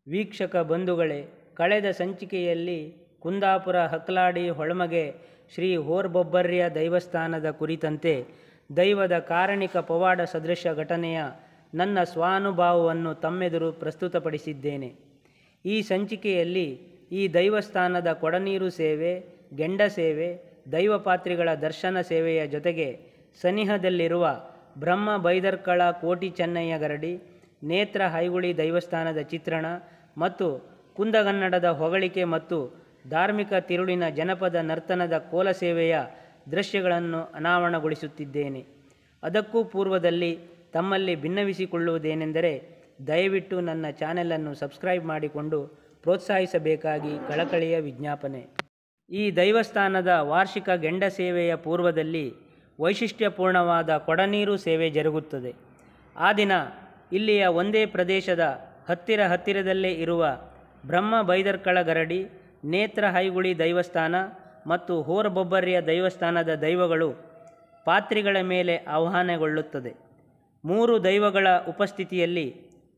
ವೀಕ್ಷಕ ಬಂಧುಗಳೇ, ಕಳೆದ ಸಂಚಿಕೆಯಲ್ಲಿ ಕುಂದಾಪುರ ಹಕ್ಲಾಡಿ ಹೊಳಮಗೆ ಶ್ರೀ ಹೋರ್ಬೊಬ್ಬರ್ಯ ದೈವಸ್ಥಾನದ ಕುರಿತಂತೆ ದೈವದ ಕಾರಣಿಕ ಪವಾಡ ಸದೃಶ ಘಟನೆಯ ನನ್ನ ಸ್ವಾನುಭವವನ್ನು ತಮ್ಮೆದುರು ಪ್ರಸ್ತುತಪಡಿಸಿದ್ದೇನೆ. ಈ ಸಂಚಿಕೆಯಲ್ಲಿ ಈ ದೈವಸ್ಥಾನದ ಕೊಡನೀರು ಸೇವೆ, ಗೆಂಡ ಸೇವೆ, ದೈವಪಾತ್ರಿಗಳ ದರ್ಶನ ಸೇವೆಯ ಜೊತೆಗೆ ಸನಿಹದಲ್ಲಿರುವ ಬ್ರಹ್ಮ ಬೈದರ್ಕಳ ಕೋಟಿ ಚೆನ್ನಯ್ಯ ಗರಡಿ, ನೇತ್ರ ಹೈಗುಳಿ ದೈವಸ್ಥಾನದ ಚಿತ್ರಣ ಮತ್ತು ಕುಂದಗನ್ನಡದ ಹೊಗಳಿಕೆ ಮತ್ತು ಧಾರ್ಮಿಕ ತಿರುಳಿನ ಜನಪದ ನರ್ತನದ ಕೋಲ ಸೇವೆಯ ದೃಶ್ಯಗಳನ್ನು ಅನಾವರಣಗೊಳಿಸುತ್ತಿದ್ದೇನೆ. ಅದಕ್ಕೂ ಪೂರ್ವದಲ್ಲಿ ತಮ್ಮಲ್ಲಿ ಭಿನ್ನವಿಸಿಕೊಳ್ಳುವುದೇನೆಂದರೆ, ದಯವಿಟ್ಟು ನನ್ನ ಚಾನೆಲನ್ನು ಸಬ್ಸ್ಕ್ರೈಬ್ ಮಾಡಿಕೊಂಡು ಪ್ರೋತ್ಸಾಹಿಸಬೇಕಾಗಿ ಕಳಕಳಿಯ ವಿಜ್ಞಾಪನೆ. ಈ ದೈವಸ್ಥಾನದ ವಾರ್ಷಿಕ ಗೆಂಡ ಸೇವೆಯ ಪೂರ್ವದಲ್ಲಿ ವೈಶಿಷ್ಟ್ಯಪೂರ್ಣವಾದ ಕೊಡನೀರು ಸೇವೆ ಜರುಗುತ್ತದೆ. ಆ ದಿನ ಇಲ್ಲಿಯ ಒಂದೇ ಪ್ರದೇಶದ ಹತ್ತಿರದಲ್ಲೇ ಇರುವ ಬ್ರಹ್ಮ ಬೈದರ್ಕಳ ಗರಡಿ, ನೇತ್ರ ಹೈಗುಳಿ ದೈವಸ್ಥಾನ ಮತ್ತು ಹೋರ್ಬೊಬ್ಬರ್ಯ ದೈವಸ್ಥಾನದ ದೈವಗಳು ಪಾತ್ರಿಗಳ ಮೇಲೆ ಆಹ್ವಾನಗೊಳ್ಳುತ್ತದೆ. 3 ದೈವಗಳ ಉಪಸ್ಥಿತಿಯಲ್ಲಿ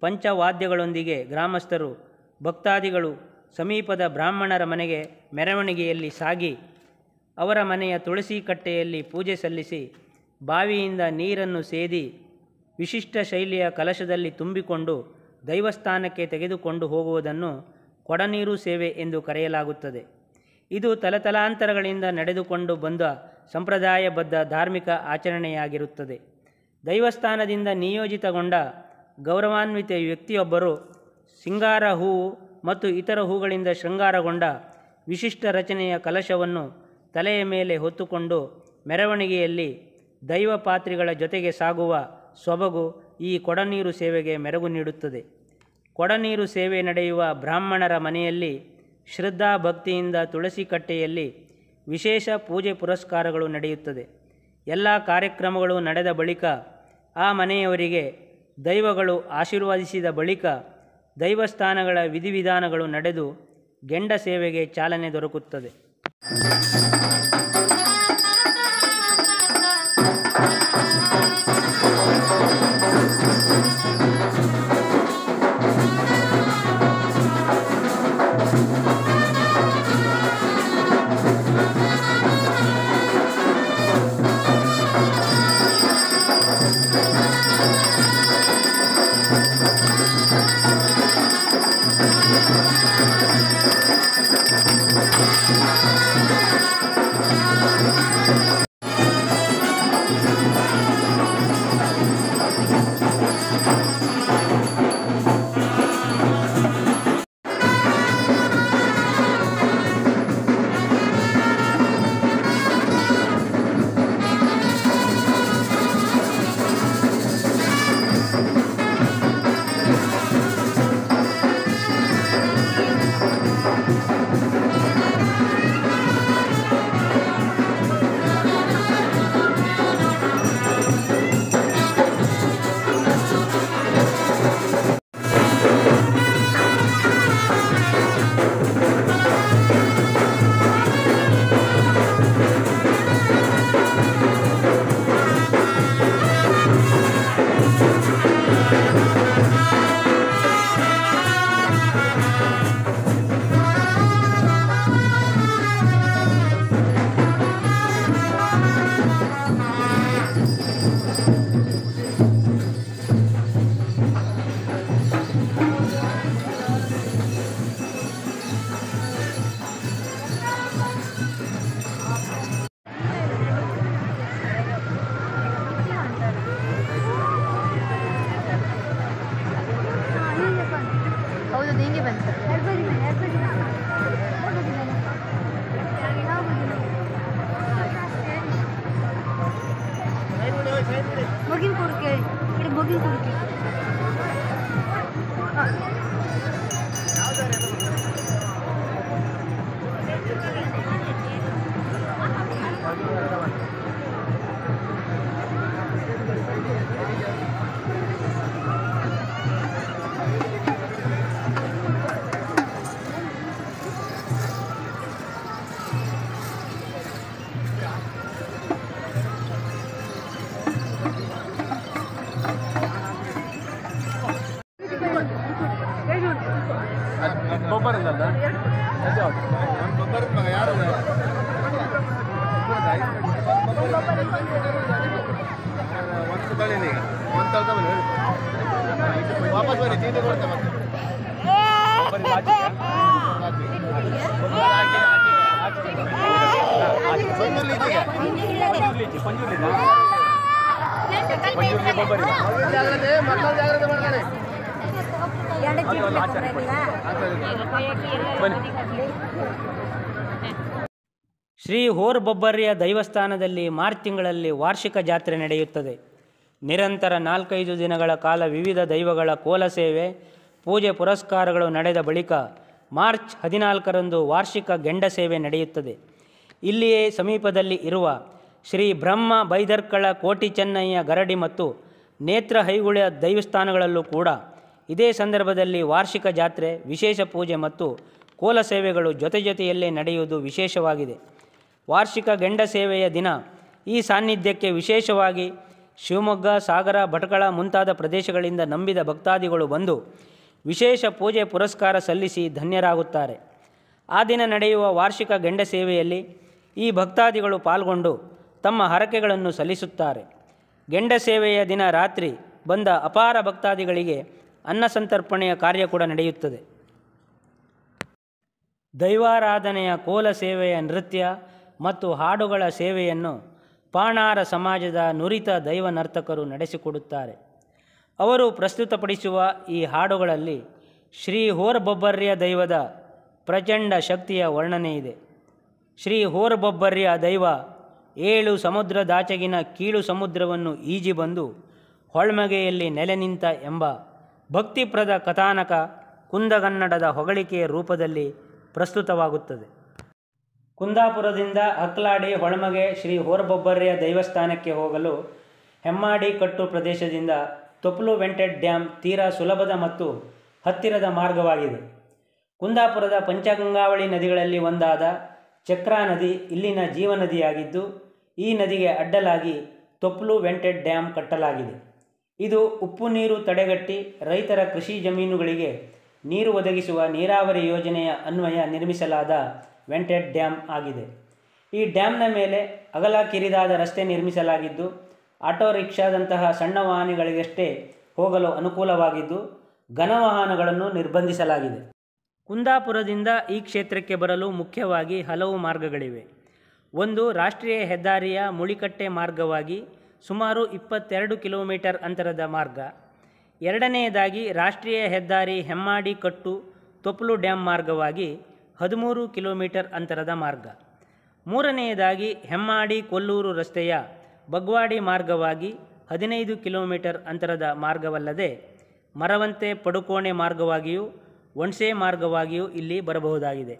ಪಂಚವಾದ್ಯಗಳೊಂದಿಗೆ ಗ್ರಾಮಸ್ಥರು, ಭಕ್ತಾದಿಗಳು ಸಮೀಪದ ಬ್ರಾಹ್ಮಣರ ಮನೆಗೆ ಮೆರವಣಿಗೆಯಲ್ಲಿ ಸಾಗಿ ಅವರ ಮನೆಯ ತುಳಸಿ ಕಟ್ಟೆಯಲ್ಲಿ ಪೂಜೆ ಸಲ್ಲಿಸಿ ಬಾವಿಯಿಂದ ನೀರನ್ನು ಸೇದಿ ವಿಶಿಷ್ಟ ಶೈಲಿಯ ಕಲಶದಲ್ಲಿ ತುಂಬಿಕೊಂಡು ದೈವಸ್ಥಾನಕ್ಕೆ ತೆಗೆದುಕೊಂಡು ಹೋಗುವುದನ್ನು ಕೊಡನೀರು ಸೇವೆ ಎಂದು ಕರೆಯಲಾಗುತ್ತದೆ. ಇದು ತಲತಲಾಂತರಗಳಿಂದ ನಡೆದುಕೊಂಡು ಬಂದ ಸಂಪ್ರದಾಯಬದ್ಧ ಧಾರ್ಮಿಕ ಆಚರಣೆಯಾಗಿರುತ್ತದೆ. ದೈವಸ್ಥಾನದಿಂದ ನಿಯೋಜಿತಗೊಂಡ ಗೌರವಾನ್ವಿತ ವ್ಯಕ್ತಿಯೊಬ್ಬರು ಸಿಂಗಾರ ಹೂವು ಮತ್ತು ಇತರ ಹೂಗಳಿಂದ ಶೃಂಗಾರಗೊಂಡ ವಿಶಿಷ್ಟ ರಚನೆಯ ಕಲಶವನ್ನು ತಲೆಯ ಮೇಲೆ ಹೊತ್ತುಕೊಂಡು ಮೆರವಣಿಗೆಯಲ್ಲಿ ದೈವಪಾತ್ರಿಗಳ ಜೊತೆಗೆ ಸಾಗುವ ಸೊಬಗು ಈ ಕೊಡನೀರು ಸೇವೆಗೆ ಮೆರುಗು ನೀಡುತ್ತದೆ. ಕೊಡನೀರು ಸೇವೆ ನಡೆಯುವ ಬ್ರಾಹ್ಮಣರ ಮನೆಯಲ್ಲಿ ಶ್ರದ್ಧಾ ಭಕ್ತಿಯಿಂದ ತುಳಸಿ ಕಟ್ಟೆಯಲ್ಲಿ ವಿಶೇಷ ಪೂಜೆ ಪುರಸ್ಕಾರಗಳು ನಡೆಯುತ್ತದೆ. ಎಲ್ಲ ಕಾರ್ಯಕ್ರಮಗಳು ನಡೆದ ಬಳಿಕ ಆ ಮನೆಯವರಿಗೆ ದೈವಗಳು ಆಶೀರ್ವದಿಸಿದ ಬಳಿಕ ದೈವಸ್ಥಾನಗಳ ವಿಧಿವಿಧಾನಗಳು ನಡೆದು ಗೆಂಡ ಸೇವೆಗೆ ಚಾಲನೆ ದೊರಕುತ್ತದೆ. ವಾಪಸ್ ಬನ್ನಿ ಚೀಟಿ ಕೊಡ್ತೇವೆ ಜಾಗ್ರತೆ ಮಾಡ್ತಾರೆ ಶ್ರೀ ಹೋರ್ಬೊಬ್ಬರ್ಯ ದೈವಸ್ಥಾನದಲ್ಲಿ ಮಾರ್ಚ್ ತಿಂಗಳಲ್ಲಿ ವಾರ್ಷಿಕ ಜಾತ್ರೆ ನಡೆಯುತ್ತದೆ. ನಿರಂತರ 4-5 ದಿನಗಳ ಕಾಲ ವಿವಿಧ ದೈವಗಳ ಕೋಲ ಸೇವೆ, ಪೂಜೆ ಪುರಸ್ಕಾರಗಳು ನಡೆದ ಬಳಿಕ ಮಾರ್ಚ್ 14ರಂದು ವಾರ್ಷಿಕ ಗೆಂಡ ಸೇವೆ ನಡೆಯುತ್ತದೆ. ಇಲ್ಲಿಯೇ ಸಮೀಪದಲ್ಲಿ ಇರುವ ಶ್ರೀ ಬ್ರಹ್ಮ ಬೈದರ್ಕಳ ಕೋಟಿ ಚೆನ್ನಯ್ಯ ಗರಡಿ ಮತ್ತು ನೇತ್ರ ಹೈಗುಳ ದೈವಸ್ಥಾನಗಳಲ್ಲೂ ಕೂಡ ಇದೇ ಸಂದರ್ಭದಲ್ಲಿ ವಾರ್ಷಿಕ ಜಾತ್ರೆ, ವಿಶೇಷ ಪೂಜೆ ಮತ್ತು ಕೋಲ ಸೇವೆಗಳು ಜೊತೆಯಲ್ಲೇ ನಡೆಯುವುದು ವಿಶೇಷವಾಗಿದೆ. ವಾರ್ಷಿಕ ಗೆಂಡ ಸೇವೆಯ ದಿನ ಈ ಸಾನ್ನಿಧ್ಯಕ್ಕೆ ವಿಶೇಷವಾಗಿ ಶಿವಮೊಗ್ಗ, ಸಾಗರ, ಭಟ್ಕಳ ಮುಂತಾದ ಪ್ರದೇಶಗಳಿಂದ ನಂಬಿದ ಭಕ್ತಾದಿಗಳು ಬಂದು ವಿಶೇಷ ಪೂಜೆ ಪುರಸ್ಕಾರ ಸಲ್ಲಿಸಿ ಧನ್ಯರಾಗುತ್ತಾರೆ. ಆ ದಿನ ನಡೆಯುವ ವಾರ್ಷಿಕ ಗೆಂಡ ಸೇವೆಯಲ್ಲಿ ಈ ಭಕ್ತಾದಿಗಳು ಪಾಲ್ಗೊಂಡು ತಮ್ಮ ಹರಕೆಗಳನ್ನು ಸಲ್ಲಿಸುತ್ತಾರೆ. ಗೆಂಡ ಸೇವೆಯ ದಿನ ರಾತ್ರಿ ಬಂದ ಅಪಾರ ಭಕ್ತಾದಿಗಳಿಗೆ ಅನ್ನ ಸಂತರ್ಪಣೆಯ ಕಾರ್ಯ ಕೂಡ ನಡೆಯುತ್ತದೆ. ದೈವಾರಾಧನೆಯ ಕೋಲ ಸೇವೆಯ ನೃತ್ಯ ಮತ್ತು ಹಾಡುಗಳ ಸೇವೆಯನ್ನು ಪಾಣಾರ ಸಮಾಜದ ನುರಿತ ದೈವ ನರ್ತಕರು ನಡೆಸಿಕೊಡುತ್ತಾರೆ. ಅವರು ಪ್ರಸ್ತುತಪಡಿಸುವ ಈ ಹಾಡುಗಳಲ್ಲಿ ಶ್ರೀ ಹೋರ್ಬೊಬ್ಬರ್ಯ ದೈವದ ಪ್ರಚಂಡ ಶಕ್ತಿಯ ವರ್ಣನೆ ಇದೆ. ಶ್ರೀ ಹೋರ್ಬೊಬ್ಬರ್ಯ ದೈವ 7 ಸಮುದ್ರದಾಚೆಗಿನ ಕೀಳು ಸಮುದ್ರವನ್ನು ಈಜಿ ಬಂದು ಹೊಳ್ಮಗೆಯಲ್ಲಿ ನೆಲೆ ನಿಂತ ಎಂಬ ಭಕ್ತಿಪ್ರದ ಕಥಾನಕ ಕುಂದಗನ್ನಡದ ಹೊಗಳಿಕೆಯ ರೂಪದಲ್ಲಿ ಪ್ರಸ್ತುತವಾಗುತ್ತದೆ. ಕುಂದಾಪುರದಿಂದ ಅಕ್ಲಾಡಿ ಹೊಳ್ಮಗೆ ಶ್ರೀ ಹೋರ್ಬೊಬ್ಬರ್ಯ ದೈವಸ್ಥಾನಕ್ಕೆ ಹೋಗಲು ಹೆಮ್ಮಾಡಿ ಕಟ್ಟು ಪ್ರದೇಶದಿಂದ ತೊಪ್ಲು ವೆಂಟೆಡ್ ಡ್ಯಾಮ್ ತೀರಾ ಸುಲಭದ ಮತ್ತು ಹತ್ತಿರದ ಮಾರ್ಗವಾಗಿದೆ. ಕುಂದಾಪುರದ ಪಂಚಗಂಗಾವಳಿ ನದಿಗಳಲ್ಲಿ ಒಂದಾದ ಚಕ್ರಾ ನದಿ ಇಲ್ಲಿನ ಜೀವನದಿಯಾಗಿದ್ದು, ಈ ನದಿಗೆ ಅಡ್ಡಲಾಗಿ ತೊಪ್ಲು ವೆಂಟೆಡ್ ಡ್ಯಾಮ್ ಕಟ್ಟಲಾಗಿದೆ. ಇದು ಉಪ್ಪು ನೀರು ತಡೆಗಟ್ಟಿ ರೈತರ ಕೃಷಿ ಜಮೀನುಗಳಿಗೆ ನೀರು ಒದಗಿಸುವ ನೀರಾವರಿ ಯೋಜನೆಯ ಅನ್ವಯ ನಿರ್ಮಿಸಲಾದ ವೆಂಟೆಡ್ ಡ್ಯಾಮ್ ಆಗಿದೆ. ಈ ಡ್ಯಾಮ್ನ ಮೇಲೆ ಅಗಲ ಕಿರಿದಾದ ರಸ್ತೆ ನಿರ್ಮಿಸಲಾಗಿದ್ದು, ಆಟೋ ರಿಕ್ಷಾದಂತಹ ಸಣ್ಣ ವಾಹನಗಳಿಗಷ್ಟೇ ಹೋಗಲು ಅನುಕೂಲವಾಗಿದ್ದು, ಘನ ವಾಹನಗಳನ್ನು ನಿರ್ಬಂಧಿಸಲಾಗಿದೆ. ಕುಂದಾಪುರದಿಂದ ಈ ಕ್ಷೇತ್ರಕ್ಕೆ ಬರಲು ಮುಖ್ಯವಾಗಿ ಹಲವು ಮಾರ್ಗಗಳಿವೆ. ಒಂದು, ರಾಷ್ಟ್ರೀಯ ಹೆದ್ದಾರಿಯ ಮುಳಿಕಟ್ಟೆ ಮಾರ್ಗವಾಗಿ ಸುಮಾರು 22 ಕಿಲೋಮೀಟರ್ ಅಂತರದ ಮಾರ್ಗ. ಎರಡನೆಯದಾಗಿ ರಾಷ್ಟ್ರೀಯ ಹೆದ್ದಾರಿ ಹೆಮ್ಮಾಡಿ ಕಟ್ಟು ತೊಪ್ಲು ಡ್ಯಾಮ್ ಮಾರ್ಗವಾಗಿ 13 ಕಿಲೋಮೀಟರ್ ಅಂತರದ ಮಾರ್ಗ. ಮೂರನೆಯದಾಗಿ ಹೆಮ್ಮಾಡಿ ಕೊಲ್ಲೂರು ರಸ್ತೆಯ ಬಗ್ವಾಡಿ ಮಾರ್ಗವಾಗಿ 15 ಕಿಲೋಮೀಟರ್ ಅಂತರದ ಮಾರ್ಗವಲ್ಲದೆ ಮರವಂತೆ ಪಡುಕೋಣೆ ಮಾರ್ಗವಾಗಿಯೂ ಒಣಸೆ ಮಾರ್ಗವಾಗಿಯೂ ಇಲ್ಲಿ ಬರಬಹುದಾಗಿದೆ.